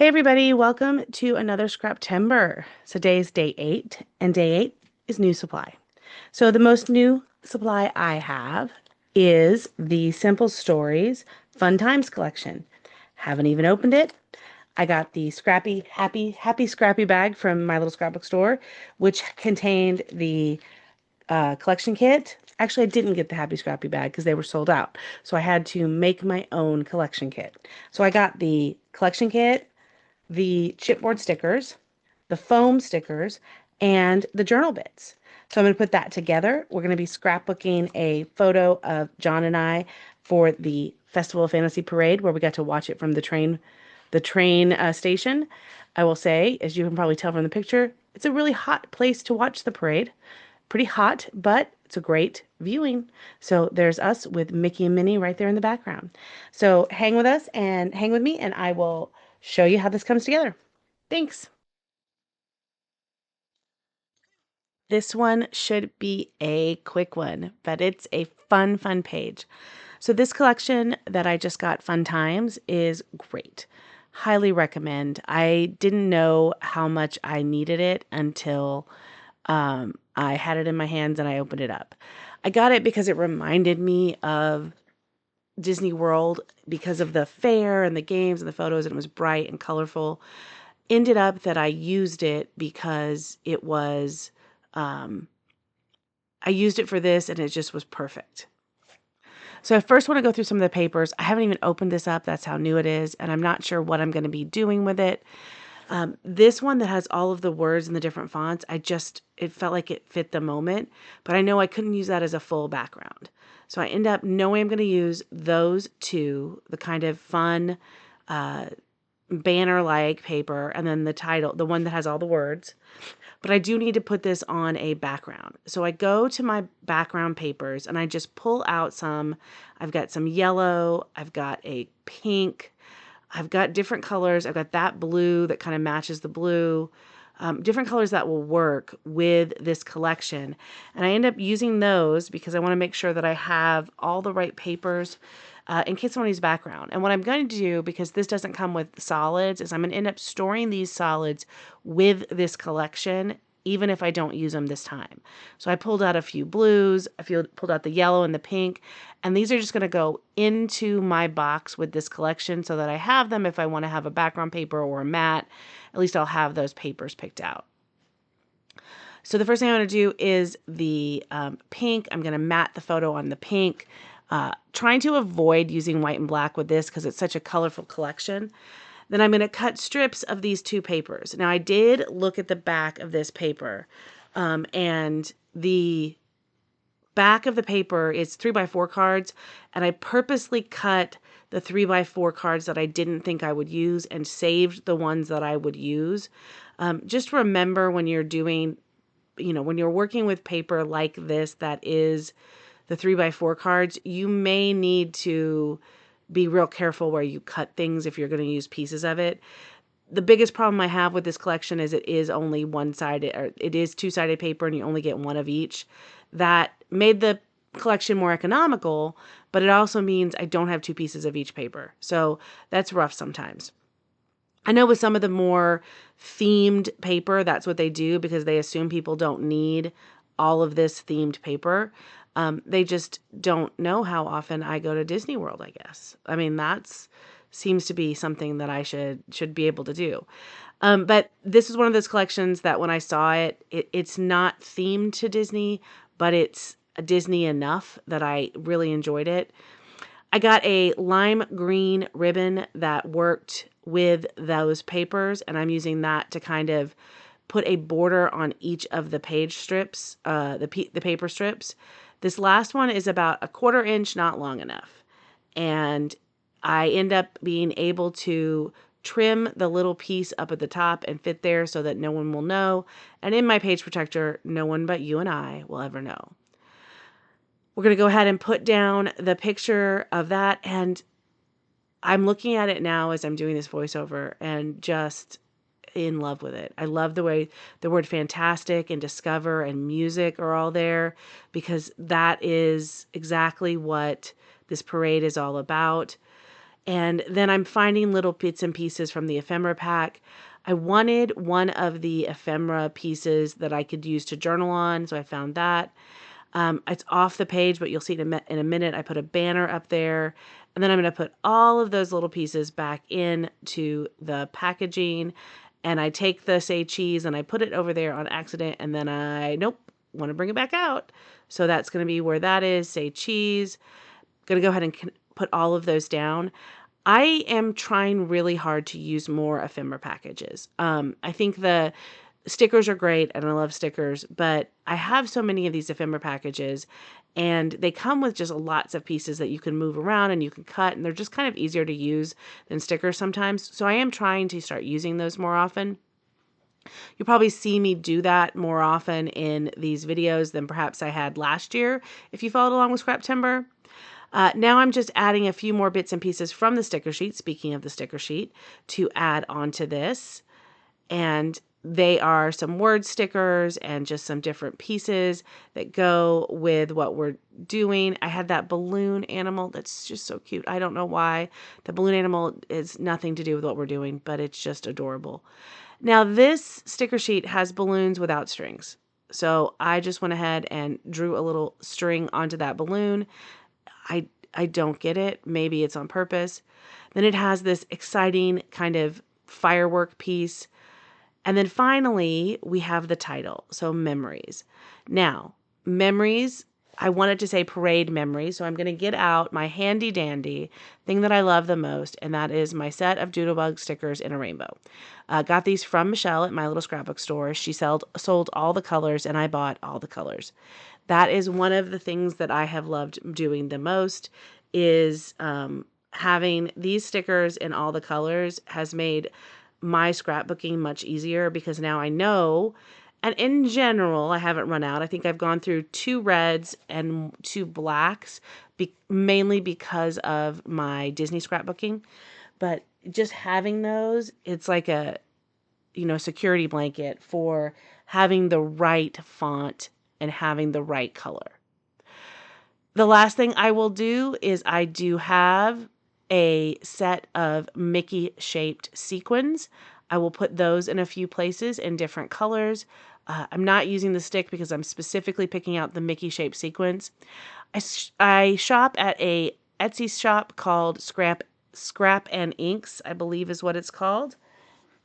Hey everybody, welcome to another Scraptember. So today's day 8, and day 8 is new supply. So the most new supply I have is the Simple Stories Fun Times collection. Haven't even opened it. I got the Scrappy Happy Scrappy bag from my little scrapbook store, which contained the collection kit. Actually, I didn't get the Happy Scrappy bag because they were sold out. So I had to make my own collection kit. So I got the collection kit, the chipboard stickers, the foam stickers, and the journal bits. So I'm going to put that together. We're going to be scrapbooking a photo of John and I for the Festival of Fantasy Parade, where we got to watch it from the train station. I will say, as you can probably tell from the picture, it's a really hot place to watch the parade. Pretty hot, but it's a great viewing. So there's us with Mickey and Minnie right there in the background. So hang with us and hang with me, and I will show you how this comes together. Thanks. This one should be a quick one, but it's a fun page. So this collection that I just got, Fun Times, is great. Highly recommend. I didn't know how much I needed it until I had it in my hands and I opened it up. I got it because it reminded me of Disney World because of the fair and the games and the photos, and it was bright and colorful. Ended up that I used it because it was, um, I used it for this and it just was perfect. So I first want to go through some of the papers. I haven't even opened this up. That's how new it is. And I'm not sure what I'm going to be doing with it. This one that has all of the words in the different fonts, it felt like it fit the moment, but I know I couldn't use that as a full background. So I end up knowing I'm going to use those two, the kind of fun banner-like paper, and then the title, the one that has all the words. But I do need to put this on a background. So I go to my background papers and I just pull out some. I've got some yellow, I've got a pink, I've got different colors. I've got that blue that kind of matches the blue. Different colors that will work with this collection. And I end up using those because I want to make sure that I have all the right papers in case someone needs background. And what I'm going to do, because this doesn't come with solids, is I'm going to end up storing these solids with this collection, even if I don't use them this time. So I pulled out a few blues, pulled out the yellow and the pink, and these are just going to go into my box with this collection so that I have them if I want to have a background paper or a mat. At least I'll have those papers picked out. So the first thing I'm going to do is the pink. I'm going to mat the photo on the pink, trying to avoid using white and black with this because it's such a colorful collection. Then I'm going to cut strips of these two papers. Now I did look at the back of this paper, and the back of the paper is 3x4 cards, and I purposely cut the 3x4 cards that I didn't think I would use and saved the ones that I would use. Just remember when you're doing, when you're working with paper like this, that is the 3x4 cards, you may need to be real careful where you cut things if you're going to use pieces of it. The biggest problem I have with this collection is it is only one-sided, or it is two-sided paper and you only get one of each. That made the collection more economical, but it also means I don't have two pieces of each paper. So that's rough sometimes. I know with some of the more themed paper, that's what they do because they assume people don't need all of this themed paper. They just don't know how often I go to Disney World, I guess. I mean, that's seems to be something that I should be able to do. But this is one of those collections that when I saw it's not themed to Disney, but it's Disney enough that I really enjoyed it. I got a lime green ribbon that worked with those papers, and I'm using that to kind of put a border on each of the page strips, the paper strips. This last one is about a 1/4 inch, not long enough. And I end up being able to trim the little piece up at the top and fit there so that no one will know. And in my page protector, no one but you and I will ever know. We're going to go ahead and put down the picture of that. And I'm looking at it now as I'm doing this voiceover and just in love with it. I love the way the word fantastic and discover and music are all there because that is exactly what this parade is all about. And then I'm finding little bits and pieces from the ephemera pack. I wanted one of the ephemera pieces that I could use to journal on, so I found that. It's off the page, but you'll see it in a minute. I put a banner up there, and then I'm going to put all of those little pieces back into the packaging, and I take the Say Cheese and I put it over there on accident, and then nope, want to bring it back out. So that's going to be where that is, Say Cheese. Going to go ahead and put all of those down. I am trying really hard to use more ephemera packages. I think the stickers are great and I love stickers, but I have so many of these ephemera packages and they come with just lots of pieces that you can move around and you can cut, and they're just kind of easier to use than stickers sometimes. So I am trying to start using those more often. You'll probably see me do that more often in these videos than perhaps I had last year if you followed along with Scraptember. Now I'm just adding a few more bits and pieces from the sticker sheet, speaking of the sticker sheet, to add onto this. And they are some word stickers and just some different pieces that go with what we're doing. I had that balloon animal that's just so cute. I don't know why. The balloon animal is nothing to do with what we're doing, but it's just adorable. Now this sticker sheet has balloons without strings. So I just went ahead and drew a little string onto that balloon. I don't get it. Maybe it's on purpose. Then it has this exciting kind of firework piece. And then finally, we have the title. So Memories. Now, Memories, I wanted to say Parade Memories. So I'm going to get out my handy dandy thing that I love the most. And that is my set of Doodlebug stickers in a rainbow. Got these from Michelle at my little scrapbook store. She sold all the colors and I bought all the colors. That is one of the things that I have loved doing the most, is having these stickers in all the colors has made my scrapbooking much easier, because now I know, and in general, I haven't run out. I think I've gone through 2 reds and 2 blacks, mainly because of my Disney scrapbooking. But just having those, it's like a, security blanket for having the right font and having the right color. The last thing I will do is I do have a set of Mickey shaped sequins. I will put those in a few places in different colors. I'm not using the stick because I'm specifically picking out the Mickey shaped sequins. I shop at a Etsy shop called Scrap and Inks, I believe is what it's called.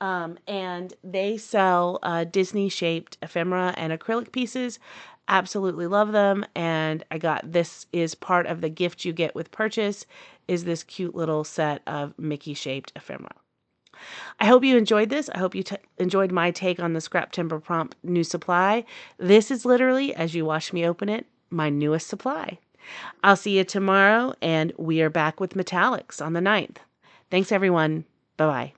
And they sell Disney shaped ephemera and acrylic pieces. Absolutely love them. And I got, this is part of the gift you get with purchase, is this cute little set of Mickey shaped ephemera. I hope you enjoyed this. I hope you enjoyed my take on the Scraptember Prompt new supply. This is literally, as you watch me open it, my newest supply. I'll see you tomorrow, and we are back with metallics on the 9th. Thanks, everyone. Bye-bye.